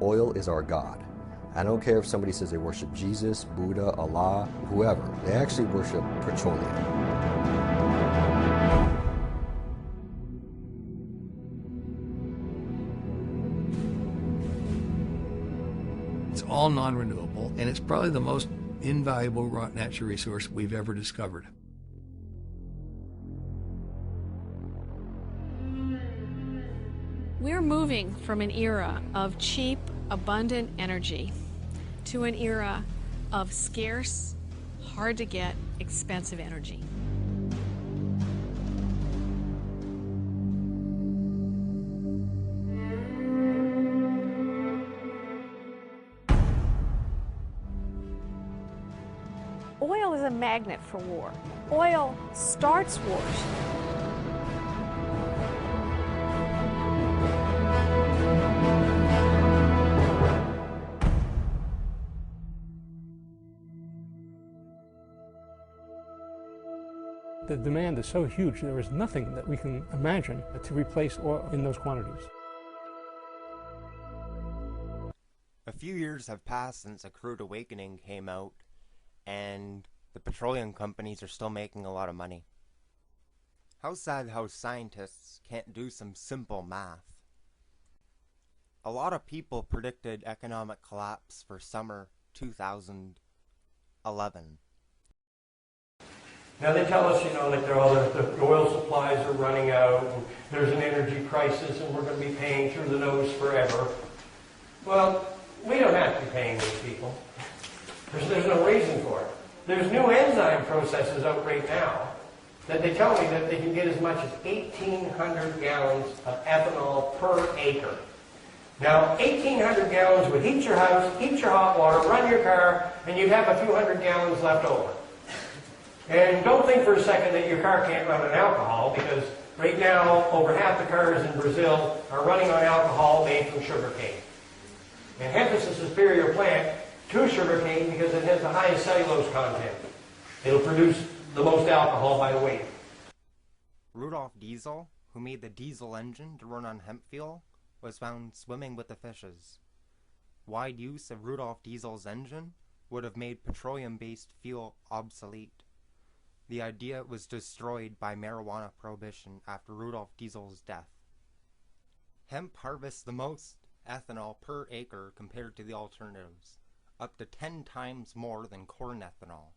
Oil is our God. I don't care if somebody says they worship Jesus, Buddha, Allah, whoever. They actually worship petroleum. It's all non-renewable, and it's probably the most invaluable natural resource we've ever discovered. We're moving from an era of cheap, abundant energy to an era of scarce, hard to get, expensive energy. Oil is a magnet for war. Oil starts wars. The demand is so huge, there is nothing that we can imagine to replace oil in those quantities. A few years have passed since A Crude Awakening came out, and the petroleum companies are still making a lot of money. How sad how scientists can't do some simple math. A lot of people predicted economic collapse for summer 2011. Now they tell us, like the oil supplies are running out, and there's an energy crisis, and we're going to be paying through the nose forever. Well, we don't have to be paying these people. There's no reason for it. There's new enzyme processes out right now that they tell me that they can get as much as 1,800 gallons of ethanol per acre. Now, 1,800 gallons would heat your house, heat your hot water, run your car, and you'd have a few hundred gallons left over. And don't think for a second that your car can't run on alcohol, because right now, over half the cars in Brazil are running on alcohol made from sugarcane. And hemp is a superior plant to sugarcane because it has the highest cellulose content. It'll produce the most alcohol by the weight. Rudolf Diesel, who made the diesel engine to run on hemp fuel, was found swimming with the fishes. Wide use of Rudolf Diesel's engine would have made petroleum-based fuel obsolete. The idea was destroyed by marijuana prohibition after Rudolf Diesel's death. Hemp harvests the most ethanol per acre compared to the alternatives, up to 10 times more than corn ethanol.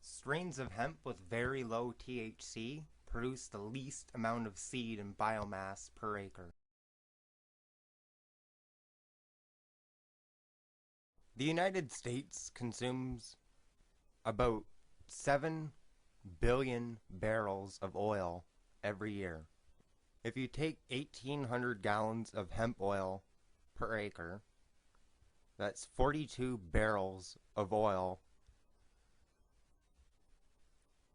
Strains of hemp with very low THC produce the least amount of seed and biomass per acre. The United States consumes about 7 billion barrels of oil every year. If you take 1,800 gallons of hemp oil per acre, that's 42 barrels of oil.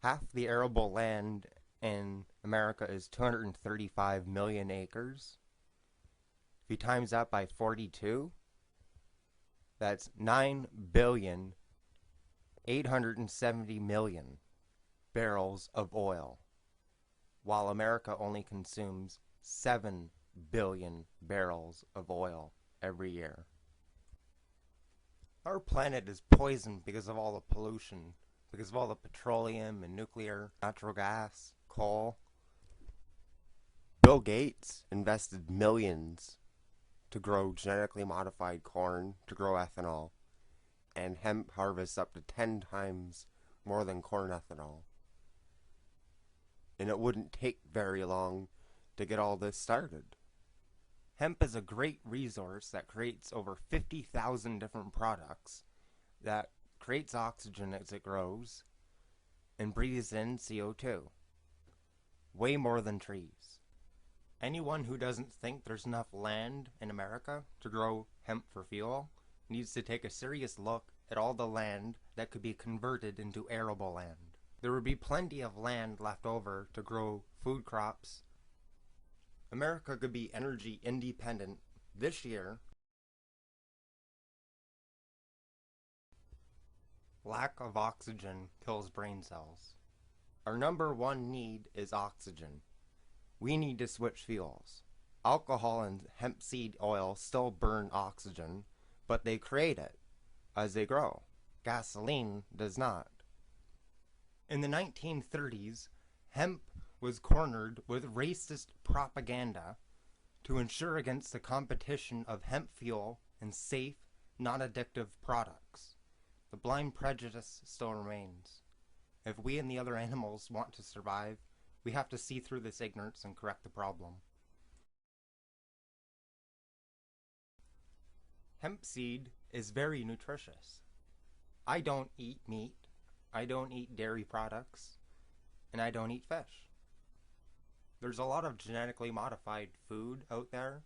Half the arable land in America is 235 million acres. If you times that by 42, that's 9,870 million barrels of oil, while America only consumes 7 billion barrels of oil every year. Our planet is poisoned because of all the pollution, because of all the petroleum and nuclear, natural gas, coal. Bill Gates invested millions to grow genetically modified corn, to grow ethanol, and hemp harvests up to 10 times more than corn ethanol. And it wouldn't take very long to get all this started. Hemp is a great resource that creates over 50,000 different products, that creates oxygen as it grows, and breathes in CO2. Way more than trees. Anyone who doesn't think there's enough land in America to grow hemp for fuel needs to take a serious look at all the land that could be converted into arable land. There would be plenty of land left over to grow food crops. America could be energy independent this year. Lack of oxygen kills brain cells. Our number one need is oxygen. We need to switch fuels. Alcohol and hemp seed oil still burn oxygen, but they create it as they grow. Gasoline does not. In the 1930s, hemp was cornered with racist propaganda to ensure against the competition of hemp fuel and safe, non-addictive products. The blind prejudice still remains. If we and the other animals want to survive, we have to see through this ignorance and correct the problem. Hemp seed is very nutritious. I don't eat meat, I don't eat dairy products, and I don't eat fish. There's a lot of genetically modified food out there